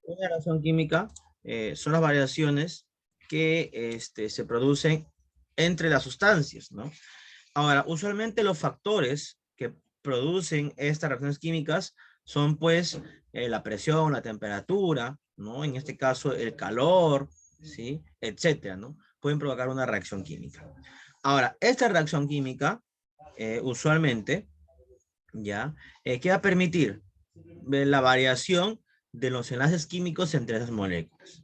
Una reacción química son las variaciones que se producen entre las sustancias, ¿no? Ahora, usualmente los factores que producen estas reacciones químicas son, pues, la presión, la temperatura, ¿no? En este caso, el calor, ¿sí? Etcétera, ¿no? Pueden provocar una reacción química. Ahora, esta reacción química, usualmente, ¿ya? ¿Qué va a permitir? La variación de los enlaces químicos entre esas moléculas.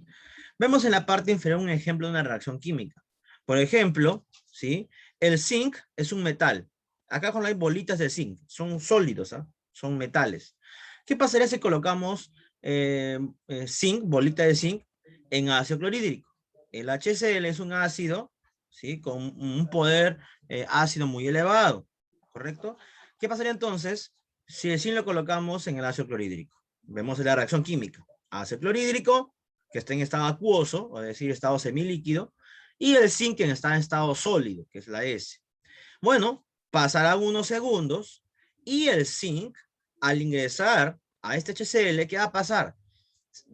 Vemos en la parte inferior un ejemplo de una reacción química. Por ejemplo, ¿sí? El zinc es un metal. Acá cuando hay bolitas de zinc, son sólidos, ¿ah? Son metales. ¿Qué pasaría si colocamos zinc, bolita de zinc, en ácido clorhídrico? El HCl es un ácido, ¿sí? Con un poder ácido muy elevado, ¿correcto? ¿Qué pasaría entonces si el zinc lo colocamos en el ácido clorhídrico? Vemos la reacción química. Ácido clorhídrico, que está en estado acuoso, es decir, estado semilíquido, y el zinc que está en estado sólido, que es la S. Bueno, pasarán unos segundos y el zinc, al ingresar a este HCl, ¿qué va a pasar?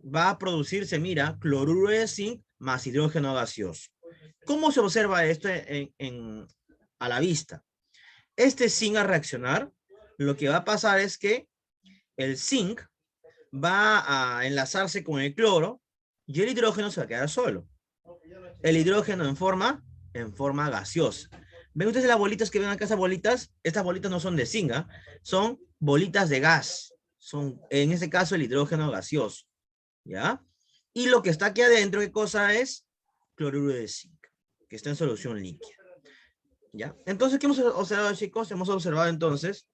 Va a producirse, mira, cloruro de zinc más hidrógeno gaseoso. ¿Cómo se observa esto a la vista? Este zinc al reaccionar, lo que va a pasar es que el zinc va a enlazarse con el cloro y el hidrógeno se va a quedar solo. El hidrógeno en forma gaseosa. ¿Ven ustedes las bolitas que ven acá, esas bolitas? Estas bolitas no son de zinc, ¿eh? Son bolitas de gas. Son, en este caso, el hidrógeno gaseoso. ¿Ya? Y lo que está aquí adentro, ¿qué cosa es? Cloruro de zinc, que está en solución líquida. ¿Ya? Entonces, ¿qué hemos observado, chicos? Hemos observado entonces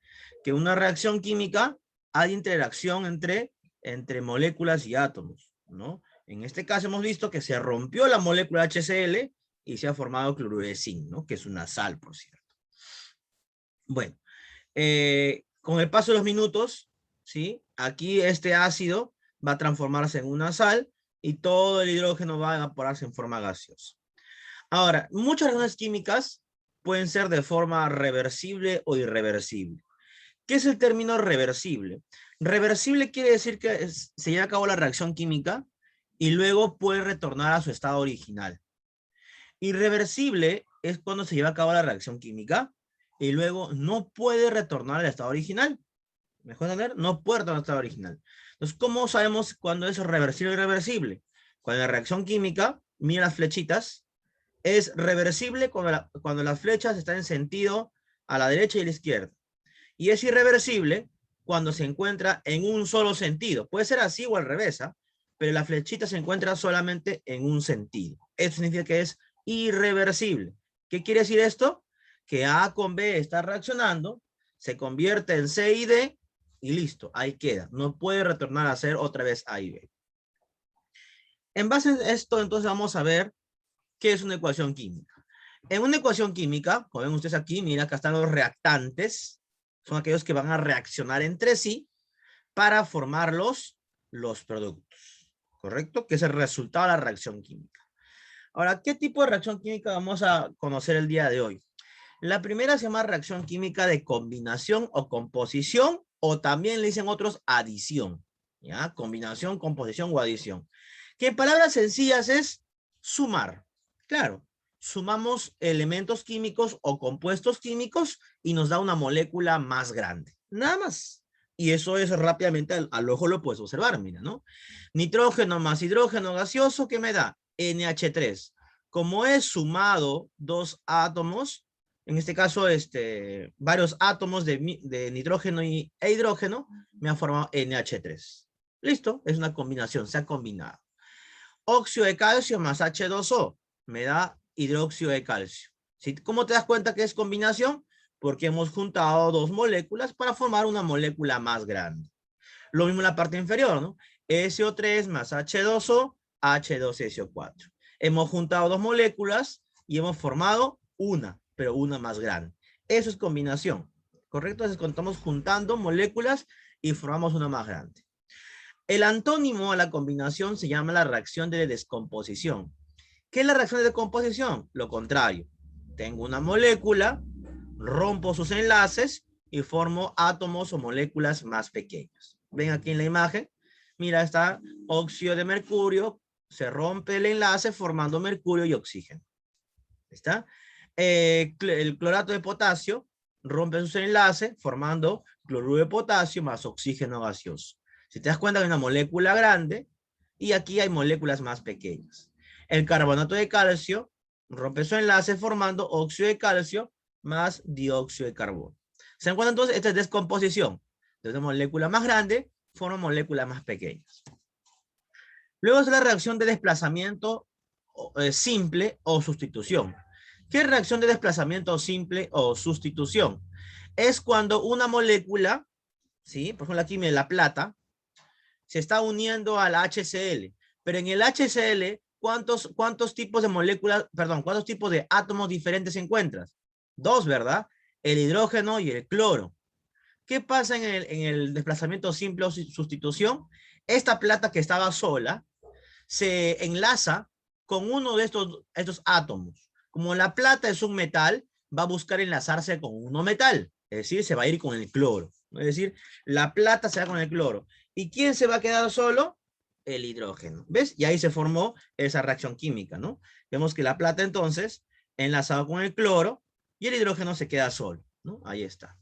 que una reacción química hay interacción entre moléculas y átomos, ¿no? En este caso hemos visto que se rompió la molécula HCl y se ha formado cloruro de zinc, ¿no? Que es una sal, por cierto. Bueno, con el paso de los minutos, ¿sí? Aquí este ácido va a transformarse en una sal y todo el hidrógeno va a evaporarse en forma gaseosa. Ahora, muchas reacciones químicas pueden ser de forma reversible o irreversible. ¿Qué es el término reversible? Reversible quiere decir que se lleva a cabo la reacción química y luego puede retornar a su estado original. Irreversible es cuando se lleva a cabo la reacción química y luego no puede retornar al estado original. ¿Me dejo entender? No puede retornar al estado original. Entonces, ¿cómo sabemos cuándo es reversible o irreversible? Cuando la reacción química, mira las flechitas, es reversible cuando las flechas están en sentido a la derecha y a la izquierda. Y es irreversible cuando se encuentra en un solo sentido. Puede ser así o al revés, ¿eh? Pero la flechita se encuentra solamente en un sentido. Eso significa que es irreversible. ¿Qué quiere decir esto? Que A con B está reaccionando, se convierte en C y D y listo, ahí queda. No puede retornar a ser otra vez A y B. En base a esto, entonces vamos a ver qué es una ecuación química. En una ecuación química, como ven ustedes aquí, mira, acá están los reactantes. Son aquellos que van a reaccionar entre sí para formar los productos. ¿Correcto? Que es el resultado de la reacción química. Ahora, ¿qué tipo de reacción química vamos a conocer el día de hoy? La primera se llama reacción química de combinación o composición, o también le dicen otros adición. ¿Ya? Combinación, composición o adición. Que en palabras sencillas es sumar. Claro, sumamos elementos químicos o compuestos químicos y nos da una molécula más grande. Nada más. Y eso es rápidamente al ojo lo puedes observar, mira, ¿no? Nitrógeno más hidrógeno gaseoso, ¿qué me da? NH3. Como he sumado dos átomos, en este caso, varios átomos de nitrógeno e hidrógeno, me ha formado NH3. Listo, es una combinación, se ha combinado. Óxido de calcio más H2O me da hidróxido de calcio. ¿Sí? ¿Cómo te das cuenta que es combinación? Porque hemos juntado dos moléculas para formar una molécula más grande. Lo mismo en la parte inferior, ¿no? SO3 más H2O, H2SO4. Hemos juntado dos moléculas y hemos formado una, pero una más grande. Eso es combinación, ¿correcto? Entonces, cuando estamos juntando moléculas y formamos una más grande. El antónimo a la combinación se llama la reacción de descomposición. ¿Qué es la reacción de descomposición? Lo contrario. Tengo una molécula, rompo sus enlaces y formo átomos o moléculas más pequeños. Ven aquí en la imagen. mira, está óxido de mercurio, se rompe el enlace formando mercurio y oxígeno. ¿Está? El clorato de potasio rompe su enlace formando cloruro de potasio más oxígeno gaseoso. Si te das cuenta, hay una molécula grande y aquí hay moléculas más pequeñas. El carbonato de calcio rompe su enlace formando óxido de calcio más dióxido de carbono. ¿Se dan cuenta entonces? Esta es descomposición. De una molécula más grande forma moléculas más pequeñas. Luego es la reacción de desplazamiento simple o sustitución. ¿Qué es reacción de desplazamiento simple o sustitución? Es cuando una molécula, ¿sí? Por ejemplo aquí la plata, se está uniendo al HCl, pero en el HCl, ¿cuántos tipos de moléculas, perdón, cuántos tipos de átomos diferentes encuentras? Dos, ¿verdad? El hidrógeno y el cloro. ¿Qué pasa en el desplazamiento simple o sustitución? Esta plata que estaba sola se enlaza con uno de estos átomos. Como la plata es un metal, va a buscar enlazarse con uno metal, es decir, se va a ir con el cloro. Es decir, la plata se va con el cloro. ¿Y quién se va a quedar solo? El hidrógeno. ¿Ves? Y ahí se formó esa reacción química, ¿no? Vemos que la plata entonces, enlazado con el cloro, y el hidrógeno se queda solo, ¿no? Ahí está.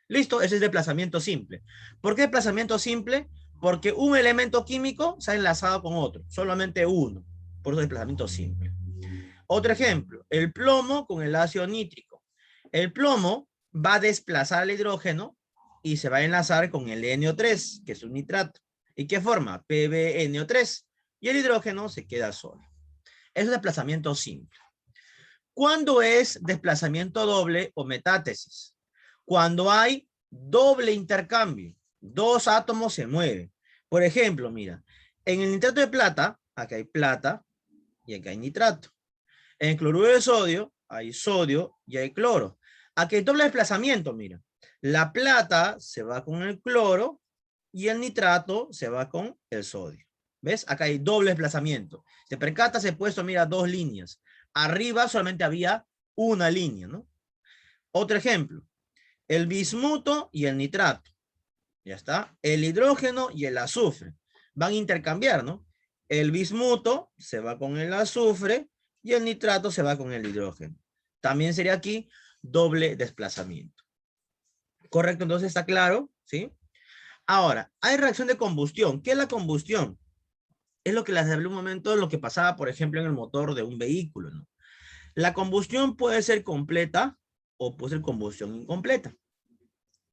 Listo, ese es desplazamiento simple. ¿Por qué desplazamiento simple? Porque un elemento químico se ha enlazado con otro, solamente uno, por eso desplazamiento simple. Otro ejemplo, el plomo con el ácido nítrico. El plomo va a desplazar el hidrógeno y se va a enlazar con el NO3, que es un nitrato. ¿Y qué forma? PbNO3. Y el hidrógeno se queda solo. Eso es desplazamiento simple. ¿Cuándo es desplazamiento doble o metátesis? Cuando hay doble intercambio. Dos átomos se mueven. Por ejemplo, mira, en el nitrato de plata, acá hay plata y acá hay nitrato. En el cloruro de sodio, hay sodio y hay cloro. Aquí hay doble desplazamiento, mira. La plata se va con el cloro y el nitrato se va con el sodio. ¿Ves? Acá hay doble desplazamiento. Se percata, se ha puesto, mira, dos líneas. Arriba solamente había una línea, ¿no? Otro ejemplo. El bismuto y el nitrato. Ya está. El hidrógeno y el azufre. Van a intercambiar, ¿no? El bismuto se va con el azufre y el nitrato se va con el hidrógeno. También sería aquí doble desplazamiento. ¿Correcto? Entonces está claro, ¿sí? Ahora, hay reacción de combustión. ¿Qué es la combustión? Es lo que les hablé un momento de lo que pasaba, por ejemplo, en el motor de un vehículo, ¿no? La combustión puede ser completa o puede ser combustión incompleta.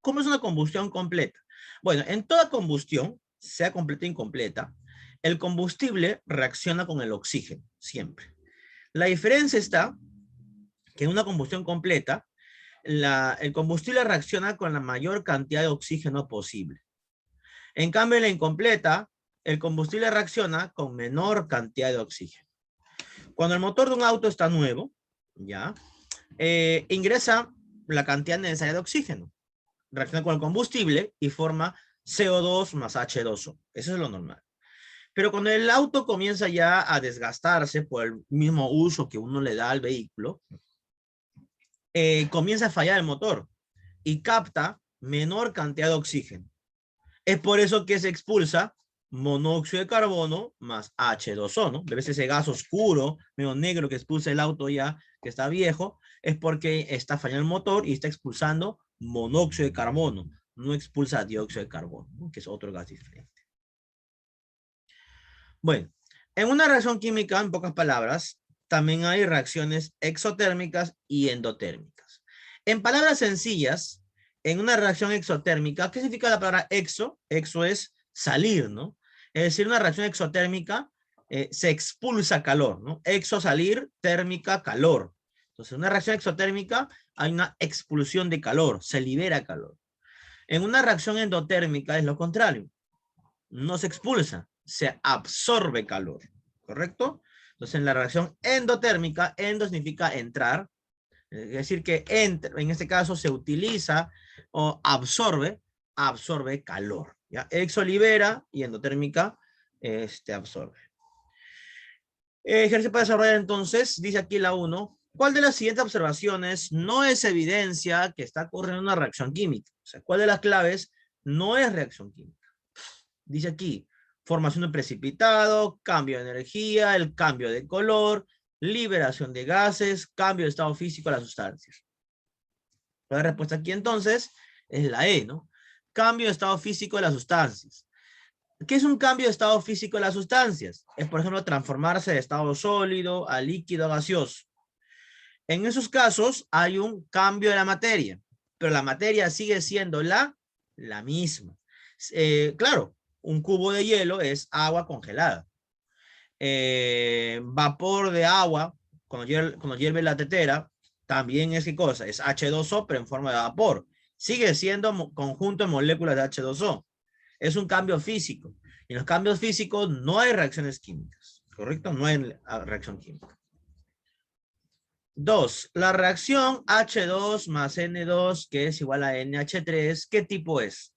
¿Cómo es una combustión completa? Bueno, en toda combustión, sea completa o incompleta, el combustible reacciona con el oxígeno, siempre. La diferencia está que en una combustión completa, el combustible reacciona con la mayor cantidad de oxígeno posible. En cambio, en la incompleta, el combustible reacciona con menor cantidad de oxígeno. Cuando el motor de un auto está nuevo, ya, ingresa la cantidad necesaria de oxígeno. Reacciona con el combustible y forma CO2 más H2O. Eso es lo normal. Pero cuando el auto comienza ya a desgastarse por el mismo uso que uno le da al vehículo, comienza a fallar el motor y capta menor cantidad de oxígeno. Es por eso que se expulsa monóxido de carbono más H2O, ¿no? Ves ese gas oscuro, medio negro que expulsa el auto ya, que está viejo, es porque está fallando el motor y está expulsando monóxido de carbono, no expulsa dióxido de carbono, ¿no? Que es otro gas diferente. Bueno, en una reacción química, en pocas palabras, también hay reacciones exotérmicas y endotérmicas. En palabras sencillas, en una reacción exotérmica, ¿qué significa la palabra exo? Exo es salir, ¿no? Es decir, una reacción exotérmica se expulsa calor, ¿no? Exo, salir, térmica, calor. Entonces, en una reacción exotérmica hay una expulsión de calor, se libera calor. En una reacción endotérmica es lo contrario. No se expulsa, se absorbe calor, ¿correcto? Entonces, en la reacción endotérmica, endo significa entrar, es decir, que en este caso se utiliza o absorbe calor, ¿ya? Exo libera y endotérmica absorbe. Ejercicio para desarrollar entonces, dice aquí la 1, ¿cuál de las siguientes observaciones no es evidencia que está ocurriendo una reacción química? O sea, ¿cuál de las claves no es reacción química? Dice aquí, Formación de precipitado, cambio de energía, el cambio de color, liberación de gases, cambio de estado físico de las sustancias. La respuesta aquí entonces es la E, ¿no? Cambio de estado físico de las sustancias. ¿Qué es un cambio de estado físico de las sustancias? Es, por ejemplo, transformarse de estado sólido a líquido a gaseoso. En esos casos hay un cambio de la materia, pero la materia sigue siendo la misma. Claro, un cubo de hielo es agua congelada. Vapor de agua, cuando hierve la tetera, también es ¿qué cosa? Es H2O, pero en forma de vapor. Sigue siendo conjunto de moléculas de H2O. Es un cambio físico. Y en los cambios físicos no hay reacciones químicas, ¿correcto? No hay reacción química. 2. La reacción H2 más N2, que es igual a NH3, ¿qué tipo es?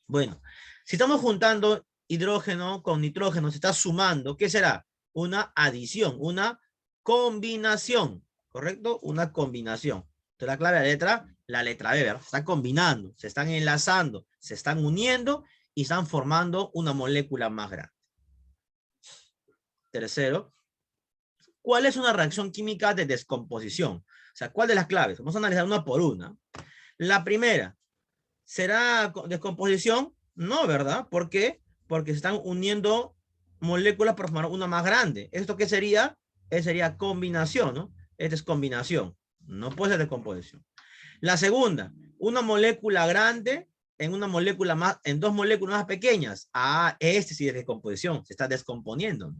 Bueno, si estamos juntando hidrógeno con nitrógeno, se está sumando, ¿qué será? Una adición, una combinación, ¿correcto? Una combinación. Entonces la clave de la letra B, ¿verdad? Se están combinando, se están enlazando, se están uniendo y están formando una molécula más grande. Tercero, ¿cuál es una reacción química de descomposición? O sea, ¿cuál de las claves? Vamos a analizar una por una. La primera, ¿será descomposición? No, ¿verdad? ¿Por qué? Porque se están uniendo moléculas para formar una más grande. ¿Esto qué sería? Sería combinación, ¿no? Esta es combinación. No puede ser descomposición. La segunda, una molécula grande en una molécula más, en dos moléculas más pequeñas. Ah, este sí es descomposición. Se está descomponiendo.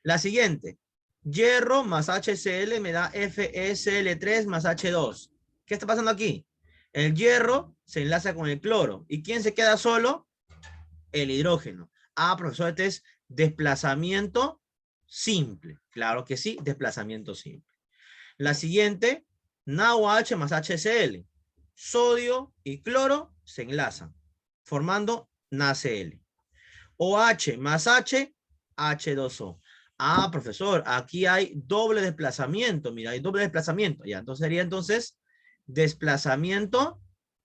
La siguiente, hierro más HCl me da FeSL3 más H2. ¿Qué está pasando aquí? El hierro se enlaza con el cloro. ¿Y quién se queda solo? El hidrógeno. Ah, profesor, este es desplazamiento simple. Claro que sí, desplazamiento simple. La siguiente, NaOH más HCl. Sodio y cloro se enlazan, formando NaCl. OH más H, H2O. Ah, profesor, aquí hay doble desplazamiento. Mira, hay doble desplazamiento. Ya, entonces sería entonces desplazamiento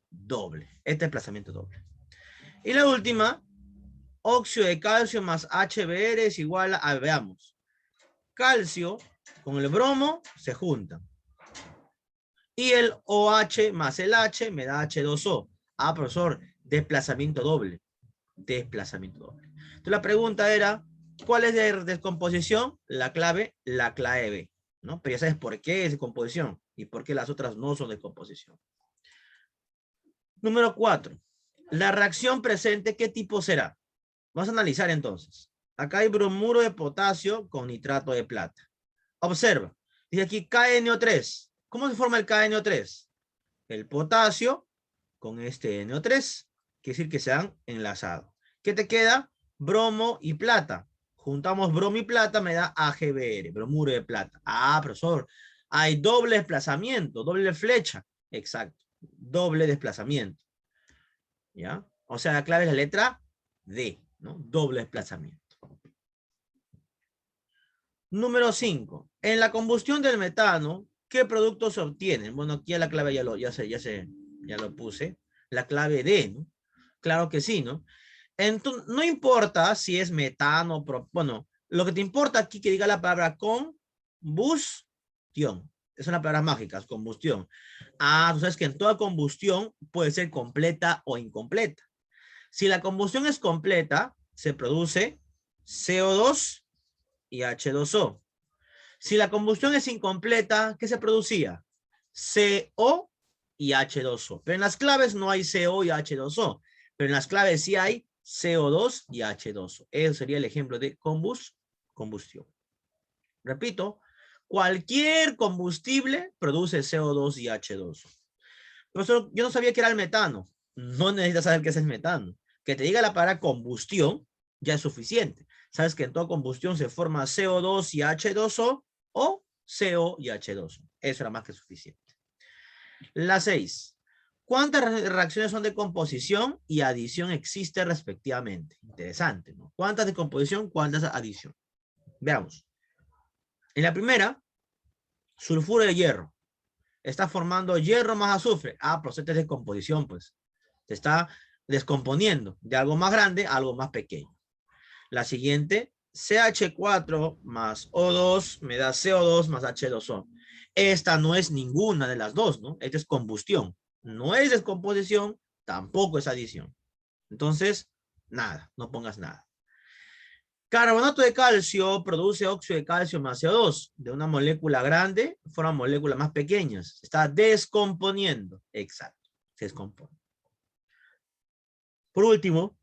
doble. Este desplazamiento doble. Y la última, óxido de calcio más HBr es igual a, veamos, calcio con el bromo se juntan. Y el OH más el H me da H2O. Ah, profesor, desplazamiento doble. Desplazamiento doble. Entonces la pregunta era, ¿cuál es de descomposición? La clave B, ¿no? Pero ya sabes por qué es descomposición y por qué las otras no son descomposición. Número 4. La reacción presente, ¿qué tipo será? Vamos a analizar entonces. Acá hay bromuro de potasio con nitrato de plata. Observa. Dice aquí KNO3. ¿Cómo se forma el KNO3? El potasio con este NO3. Quiere decir que se han enlazado. ¿Qué te queda? Bromo y plata. Juntamos bromo y plata, me da AgBr, bromuro de plata. Ah, profesor, hay doble desplazamiento, doble flecha. Exacto, doble desplazamiento. ¿Ya? O sea, la clave es la letra D, ¿no? Doble desplazamiento. Número 5. En la combustión del metano, ¿qué productos se obtienen? Bueno, aquí la clave ya lo puse. La clave D, ¿no? Claro que sí, ¿no? Entonces, no importa si es metano, bueno, lo que te importa aquí que diga la palabra combustión. Es una palabra mágica, combustión. Ah, tú sabes que en toda combustión puede ser completa o incompleta. Si la combustión es completa, se produce CO2 y H2O. Si la combustión es incompleta, ¿qué se producía? CO y H2O. Pero en las claves no hay CO y H2O. Pero en las claves sí hay CO2 y H2O. Eso sería el ejemplo de combustión. Repito, cualquier combustible produce CO2 y H2O. Profesor, yo no sabía que era el metano. No necesitas saber qué es el metano. Que te diga la palabra combustión ya es suficiente. Sabes que en toda combustión se forma CO2 y H2O o CO y H2O. Eso era más que suficiente. La 6. ¿Cuántas reacciones son de composición y adición existe respectivamente? Interesante, ¿no? ¿Cuántas de composición, cuántas de adición? Veamos. En la primera, sulfuro de hierro. Está formando hierro más azufre. Ah, proceso de descomposición, pues. Se está descomponiendo de algo más grande a algo más pequeño. La siguiente, CH4 más O2 me da CO2 más H2O. Esta no es ninguna de las dos, ¿no? Esta es combustión. No es descomposición, tampoco es adición. Entonces, nada, no pongas nada. Carbonato de calcio produce óxido de calcio más CO2. De una molécula grande, forman moléculas más pequeñas. Se está descomponiendo. Exacto, se descompone. Por último,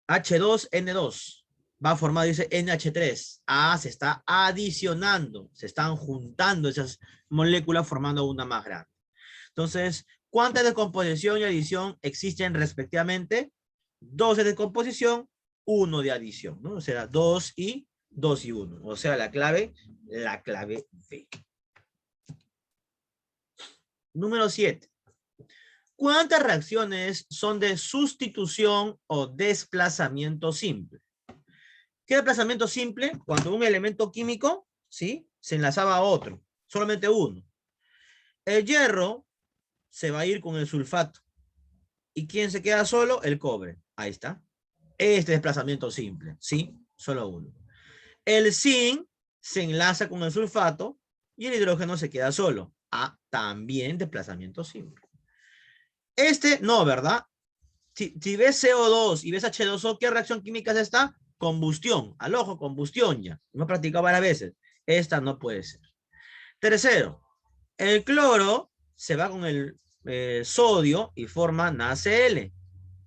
H2N2 va a formar, dice NH3. Ah, se está adicionando. Se están juntando esas moléculas formando una más grande. Entonces, ¿cuántas de descomposición y adición existen respectivamente? 2 de descomposición, 1 de adición, ¿no? O sea, 2 y 1. O sea, la clave B. Número 7. ¿Cuántas reacciones son de sustitución o desplazamiento simple? ¿Qué desplazamiento simple? Cuando un elemento químico, ¿sí?, se enlazaba a otro, solamente uno. El hierro se va a ir con el sulfato. ¿Y quién se queda solo? El cobre. Ahí está. Este desplazamiento simple, ¿sí? Solo uno. El zinc se enlaza con el sulfato y el hidrógeno se queda solo. Ah, también desplazamiento simple. Este no, ¿verdad? Si ves CO2 y ves H2O, ¿qué reacción química es esta? Combustión. Al ojo, combustión ya. Hemos practicado varias veces. Esta no puede ser. Tercero, el cloro se va con el sodio y forma NaCl.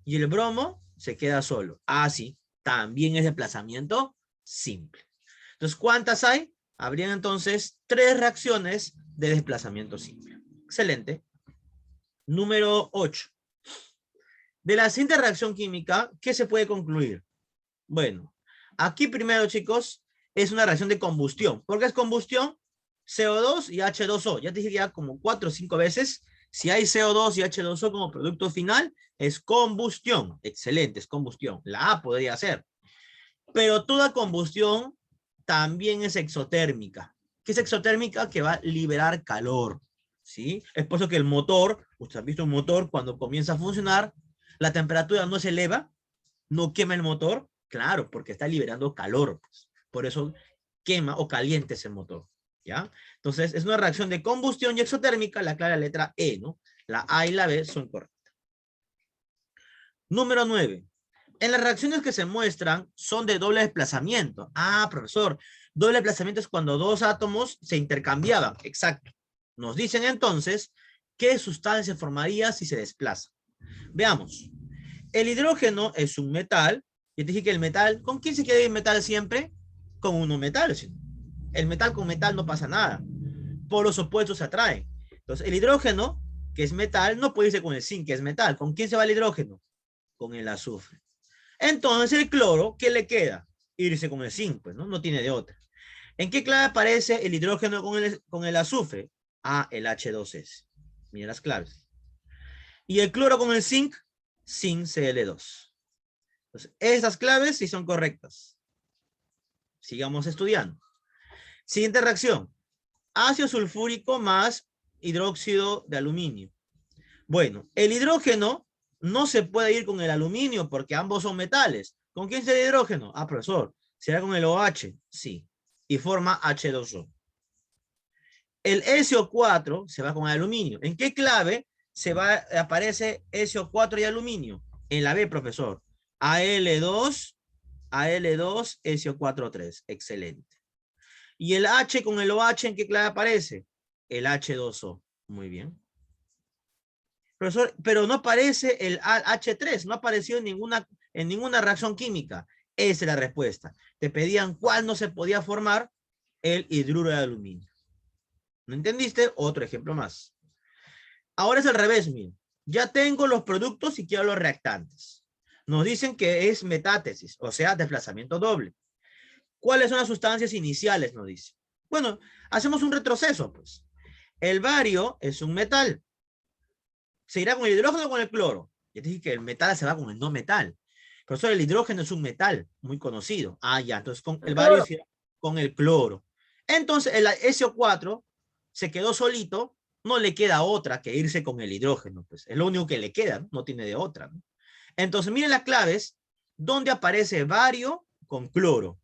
Y el bromo se queda solo. Ah, sí. También es desplazamiento simple. Entonces, ¿cuántas hay? Habrían entonces 3 reacciones de desplazamiento simple. Excelente. Número 8. De la siguiente reacción química, ¿qué se puede concluir? Bueno, aquí primero, chicos, es una reacción de combustión. ¿Por qué es combustión? CO2 y H2O. Ya te dije ya como 4 o 5 veces. Si hay CO2 y H2O como producto final, es combustión. Excelente, es combustión. La A podría ser. Pero toda combustión también es exotérmica. ¿Qué es exotérmica? Que va a liberar calor. ¿Sí? Es por eso que el motor, usted ha visto un motor cuando comienza a funcionar, la temperatura no se eleva, no quema el motor, claro, porque está liberando calor. Pues. Por eso quema o calienta ese motor. ¿Ya? Entonces, es una reacción de combustión y exotérmica, la clara letra E, ¿no? La A y la B son correctas. Número 9. En las reacciones que se muestran son de doble desplazamiento. Ah, profesor, doble desplazamiento es cuando dos átomos se intercambiaban. Exacto. Nos dicen entonces qué sustancia formaría si se desplaza. Veamos. El hidrógeno es un metal. Yo te dije que el metal, ¿con quién se queda el metal siempre? Con uno metal. El metal con metal no pasa nada. Polos opuestos se atraen. Entonces, el hidrógeno, que es metal, no puede irse con el zinc, que es metal. ¿Con quién se va el hidrógeno? Con el azufre. Entonces, el cloro, ¿qué le queda? Irse con el zinc, pues, ¿no? No tiene de otra. ¿En qué clave aparece el hidrógeno con el azufre? Ah, el H2S. Mira las claves. Y el cloro con el zinc, zinc Cl2. Entonces, esas claves sí son correctas. Sigamos estudiando. Siguiente reacción. Ácido sulfúrico más hidróxido de aluminio. Bueno, el hidrógeno no se puede ir con el aluminio porque ambos son metales. ¿Con quién será el hidrógeno? Ah, profesor, ¿será con el OH? Sí. Y forma H2O. El SO4 se va con el aluminio. ¿En qué clave aparece SO4 y aluminio? En la B, profesor. Al2, SO4-3. Excelente. ¿Y el H con el OH en qué clave aparece? El H2O. Muy bien. Profesor, pero no aparece el H3, no apareció en ninguna reacción química. Esa es la respuesta. Te pedían cuál no se podía formar, el hidruro de aluminio. ¿No entendiste? Otro ejemplo más. Ahora es al revés, miren. Ya tengo los productos y quiero los reactantes. Nos dicen que es metátesis, o sea, desplazamiento doble. ¿Cuáles son las sustancias iniciales? Nos dice. Bueno, hacemos un retroceso, pues. El bario es un metal. ¿Se irá con el hidrógeno o con el cloro? Ya te dije que el metal se va con el no metal. Profesor, el hidrógeno es un metal muy conocido. Ah, ya, entonces con el bario se irá con el cloro. Entonces el SO4 se quedó solito, no le queda otra que irse con el hidrógeno. Pues es lo único que le queda, no tiene de otra. ¿No? Entonces miren las claves ¿Dónde aparece bario con cloro?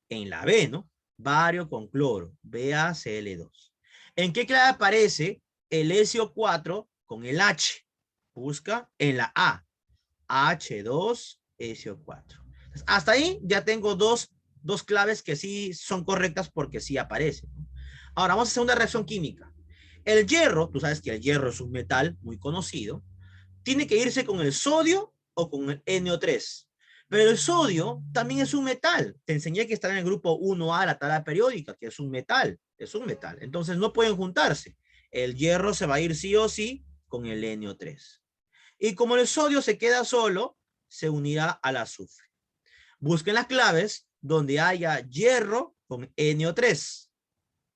En la B, ¿no? Bario con cloro, BaCl2. ¿En qué clave aparece el SO4 con el H? Busca en la A, H2SO4. Hasta ahí ya tengo dos claves que sí son correctas porque sí aparecen, ¿no? Ahora vamos a hacer una reacción química. El hierro, tú sabes que el hierro es un metal muy conocido, tiene que irse con el sodio o con el NO3. Pero el sodio también es un metal. Te enseñé que está en el grupo 1A de la tabla periódica, que es un metal. Es un metal. Entonces no pueden juntarse. El hierro se va a ir sí o sí con el NO3. Y como el sodio se queda solo, se unirá al azufre. Busquen las claves donde haya hierro con NO3.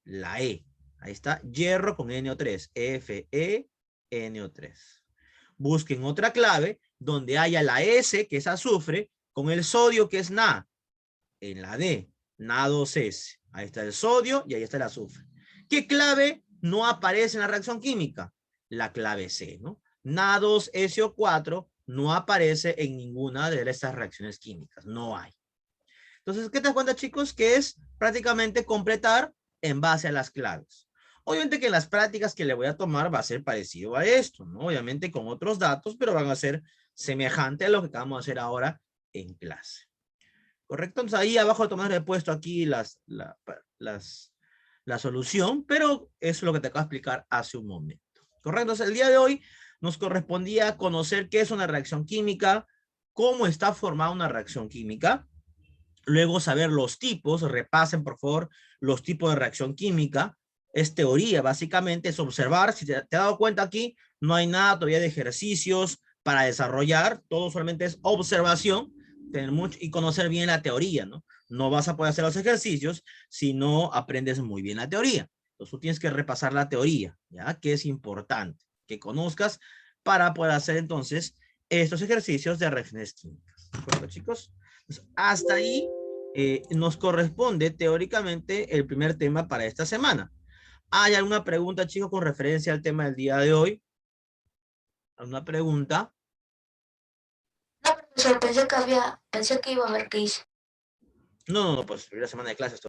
La E. Ahí está, hierro con NO3. FeNO3. Busquen otra clave donde haya la S, que es azufre, con el sodio, que es Na. En la D, Na2S. Ahí está el sodio y ahí está el azufre. ¿Qué clave no aparece en la reacción química? La clave C, ¿no? Na2SO4 no aparece en ninguna de estas reacciones químicas. No hay. Entonces, ¿qué te das cuenta, chicos? Que es prácticamente completar en base a las claves. Obviamente que en las prácticas que le voy a tomar va a ser parecido a esto, ¿no? Obviamente con otros datos, pero van a ser semejante a lo que acabamos de hacer ahora en clase. ¿Correcto? Entonces ahí abajo he puesto aquí la solución, pero eso es lo que te acabo de explicar hace un momento. ¿Correcto? Entonces el día de hoy nos correspondía conocer qué es una reacción química, cómo está formada una reacción química, luego saber los tipos, repasen por favor los tipos de reacción química. Es teoría, básicamente es observar. Si te has dado cuenta aquí, no hay nada todavía de ejercicios para desarrollar, todo solamente es observación, tener mucho y conocer bien la teoría, ¿no? No vas a poder hacer los ejercicios si no aprendes muy bien la teoría. Entonces tú tienes que repasar la teoría, ¿ya? Que es importante que conozcas para poder hacer entonces estos ejercicios de reacciones químicas. ¿De acuerdo, chicos? Entonces, hasta ahí nos corresponde teóricamente el primer tema para esta semana. ¿Hay alguna pregunta, chicos, con referencia al tema del día de hoy? ¿Alguna pregunta? No, profesor, pensé que iba a haber que hice. No, pues primera semana de clases.